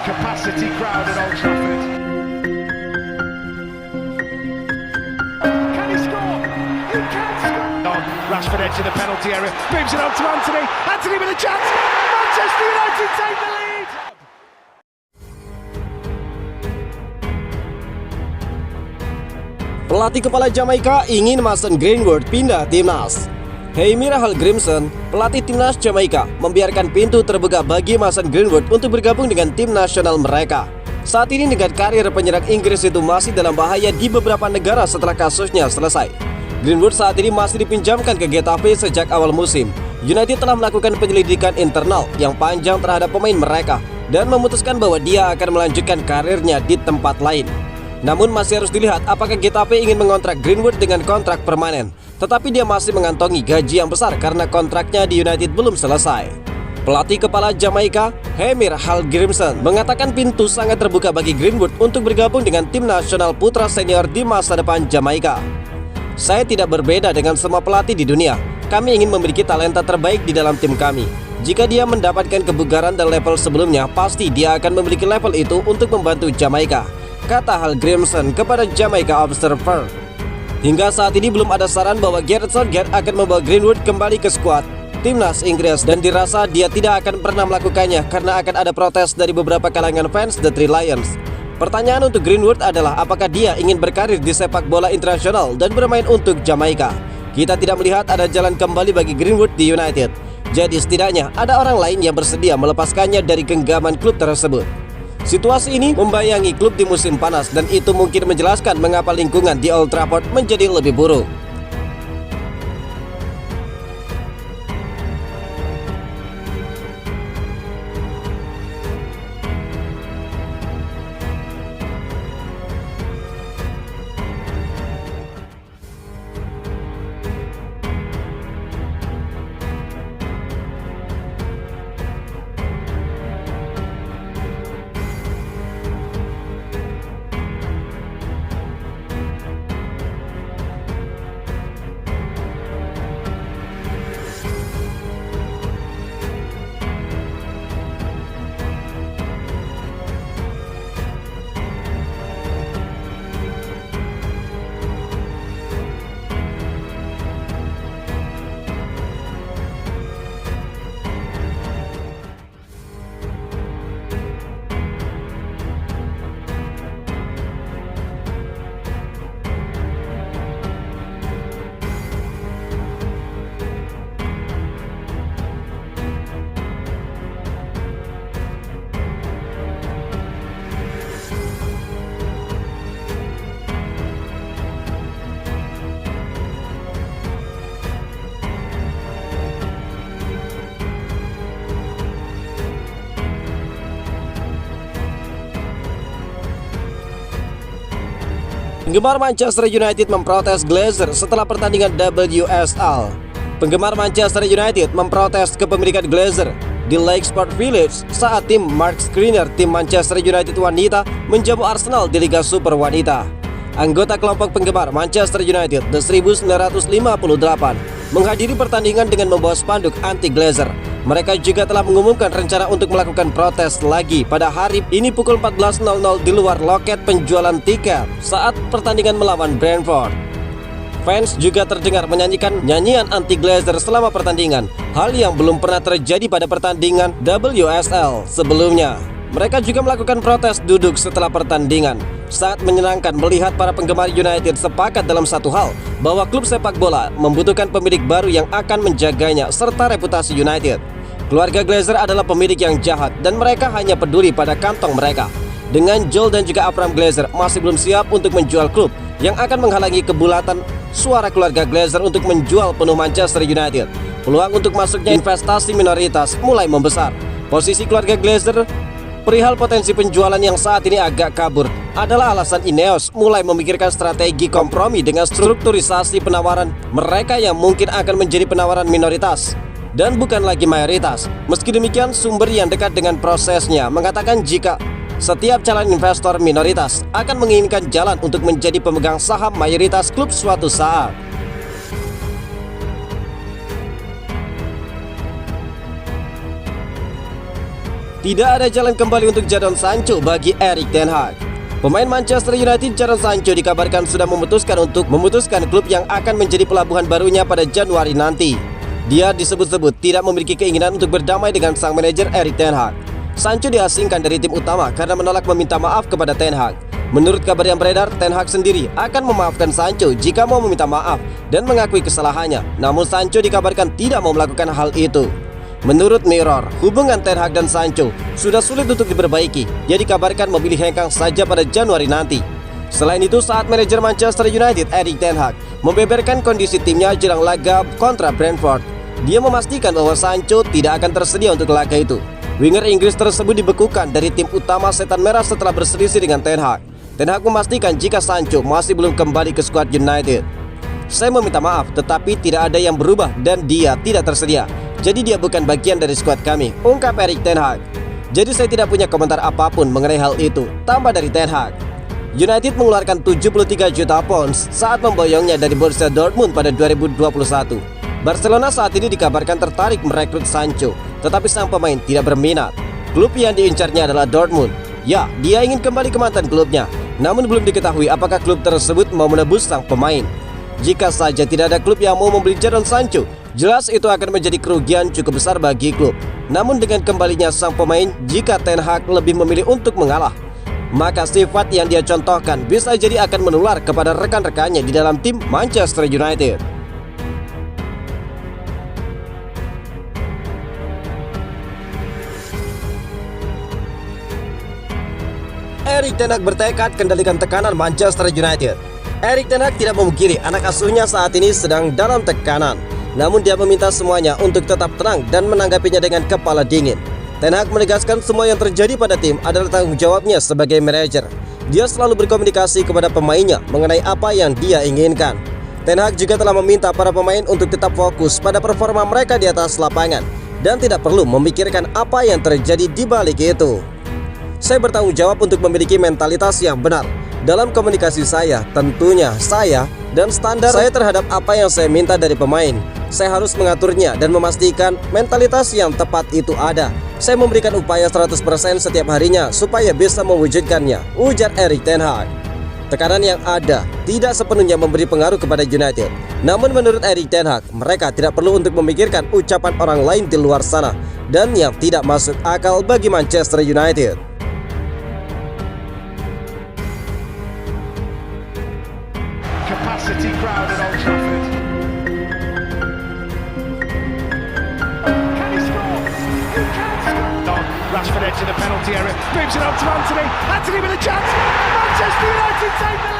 capacity crowd at Old Trafford. Can he score? He can score! On, Rashford edge of the penalty area, moves it on to Anthony. Anthony with a chance. Manchester United take the lead. Pelatih kepala Jamaika ingin Mason Greenwood pindah timnas. Heimir Hallgrimsson, pelatih timnas Jamaika, membiarkan pintu terbuka bagi Mason Greenwood untuk bergabung dengan tim nasional mereka. Saat ini dengan karir penyerang Inggris itu masih dalam bahaya di beberapa negara setelah kasusnya selesai. Greenwood saat ini masih dipinjamkan ke Getafe sejak awal musim. United telah melakukan penyelidikan internal yang panjang terhadap pemain mereka dan memutuskan bahwa dia akan melanjutkan karirnya di tempat lain. Namun masih harus dilihat apakah Getafe ingin mengontrak Greenwood dengan kontrak permanen. Tetapi dia masih mengantongi gaji yang besar karena kontraknya di United belum selesai. Pelatih kepala Jamaika, Heimir Hallgrimsson, mengatakan pintu sangat terbuka bagi Greenwood untuk bergabung dengan tim nasional putra senior di masa depan Jamaika. Saya tidak berbeda dengan semua pelatih di dunia. Kami ingin memiliki talenta terbaik di dalam tim kami. Jika dia mendapatkan kebugaran dan level sebelumnya, pasti dia akan memiliki level itu untuk membantu Jamaika, kata Hallgrimsson kepada Jamaica Observer. Hingga saat ini belum ada saran bahwa Gareth Southgate akan membawa Greenwood kembali ke skuad timnas Inggris dan dirasa dia tidak akan pernah melakukannya karena akan ada protes dari beberapa kalangan fans The Three Lions. Pertanyaan untuk Greenwood adalah apakah dia ingin berkarir di sepak bola internasional dan bermain untuk Jamaika. Kita tidak melihat ada jalan kembali bagi Greenwood di United. Jadi setidaknya ada orang lain yang bersedia melepaskannya dari genggaman klub tersebut. Situasi ini membayangi klub di musim panas dan itu mungkin menjelaskan mengapa lingkungan di Old Trafford menjadi lebih buruk. Penggemar Manchester United memprotes Glazer setelah pertandingan WSL. Penggemar Manchester United memprotes kepemilikan Glazer di Lake Sport Village saat tim Mark Skriniar tim Manchester United wanita menjamu Arsenal di Liga Super Wanita. Anggota kelompok penggemar Manchester United The 1958 menghadiri pertandingan dengan membawa spanduk anti Glazer. Mereka juga telah mengumumkan rencana untuk melakukan protes lagi pada hari ini pukul 14.00 di luar loket penjualan tiket saat pertandingan melawan Brentford. Fans juga terdengar menyanyikan nyanyian anti Glazer selama pertandingan, hal yang belum pernah terjadi pada pertandingan WSL sebelumnya. Mereka juga melakukan protes duduk setelah pertandingan. Sangat menyenangkan melihat para penggemar United sepakat dalam satu hal, bahwa klub sepak bola membutuhkan pemilik baru yang akan menjaganya serta reputasi United. Keluarga Glazer adalah pemilik yang jahat dan mereka hanya peduli pada kantong mereka. Dengan Joel dan juga Abraham Glazer masih belum siap untuk menjual klub yang akan menghalangi kebulatan suara keluarga Glazer untuk menjual penuh Manchester United. Peluang untuk masuknya investasi minoritas mulai membesar. Posisi keluarga Glazer perihal potensi penjualan yang saat ini agak kabur adalah alasan Ineos mulai memikirkan strategi kompromi dengan strukturisasi penawaran mereka yang mungkin akan menjadi penawaran minoritas dan bukan lagi mayoritas. Meski demikian, sumber yang dekat dengan prosesnya mengatakan jika setiap calon investor minoritas akan menginginkan jalan untuk menjadi pemegang saham mayoritas klub suatu saat. Tidak ada jalan kembali untuk Jadon Sancho bagi Erik ten Hag. Pemain Manchester United Jadon Sancho dikabarkan sudah memutuskan klub yang akan menjadi pelabuhan barunya pada Januari nanti. Dia disebut-sebut tidak memiliki keinginan untuk berdamai dengan sang manajer Erik ten Hag. Sancho diasingkan dari tim utama karena menolak meminta maaf kepada ten Hag. Menurut kabar yang beredar, ten Hag sendiri akan memaafkan Sancho jika mau meminta maaf dan mengakui kesalahannya. Namun Sancho dikabarkan tidak mau melakukan hal itu. Menurut Mirror, hubungan ten Hag dan Sancho sudah sulit untuk diperbaiki. Dia dikabarkan memilih hengkang saja pada Januari nanti. Selain itu, saat manajer Manchester United Erik ten Hag membeberkan kondisi timnya jelang laga kontra Brentford, dia memastikan bahwa Sancho tidak akan tersedia untuk laga itu. Winger Inggris tersebut dibekukan dari tim utama Setan Merah setelah berselisih dengan ten Hag. Ten Hag memastikan jika Sancho masih belum kembali ke skuad United. Saya meminta maaf, tetapi tidak ada yang berubah dan dia tidak tersedia. Jadi dia bukan bagian dari skuad kami, ungkap Erik ten Hag. Jadi saya tidak punya komentar apapun mengenai hal itu, tambah dari ten Hag. United mengeluarkan 73 juta pounds saat memboyongnya dari Borussia Dortmund pada 2021. Barcelona saat ini dikabarkan tertarik merekrut Sancho, tetapi sang pemain tidak berminat. Klub yang diincarnya adalah Dortmund. Ya, dia ingin kembali ke mantan klubnya, namun belum diketahui apakah klub tersebut mau menebus sang pemain. Jika saja tidak ada klub yang mau membeli Jadon Sancho, jelas itu akan menjadi kerugian cukup besar bagi klub. Namun dengan kembalinya sang pemain, jika ten Hag lebih memilih untuk mengalah, maka sifat yang dia contohkan bisa jadi akan menular kepada rekan-rekannya di dalam tim Manchester United. Erik ten Hag bertekad kendalikan tekanan Manchester United. Erik ten Hag tidak memungkiri anak asuhnya saat ini sedang dalam tekanan. Namun dia meminta semuanya untuk tetap tenang dan menanggapinya dengan kepala dingin. Ten Hag menegaskan semua yang terjadi pada tim adalah tanggung jawabnya sebagai manajer. Dia selalu berkomunikasi kepada pemainnya mengenai apa yang dia inginkan. Ten Hag juga telah meminta para pemain untuk tetap fokus pada performa mereka di atas lapangan dan tidak perlu memikirkan apa yang terjadi di balik itu. Saya bertanggung jawab untuk memiliki mentalitas yang benar dalam komunikasi saya, tentunya saya dan standar saya terhadap apa yang saya minta dari pemain. Saya harus mengaturnya dan memastikan mentalitas yang tepat itu ada. Saya memberikan upaya 100% setiap harinya supaya bisa mewujudkannya, ujar Erik ten Hag. Tekanan yang ada tidak sepenuhnya memberi pengaruh kepada United. Namun menurut Erik ten Hag, mereka tidak perlu untuk memikirkan ucapan orang lain di luar sana dan yang tidak masuk akal bagi Manchester United. Capacity crowd at Old Trafford. Can he score? He can score! Rashford edge in the penalty area, moves it up to Anthony. Anthony with a chance. Manchester United take the lead.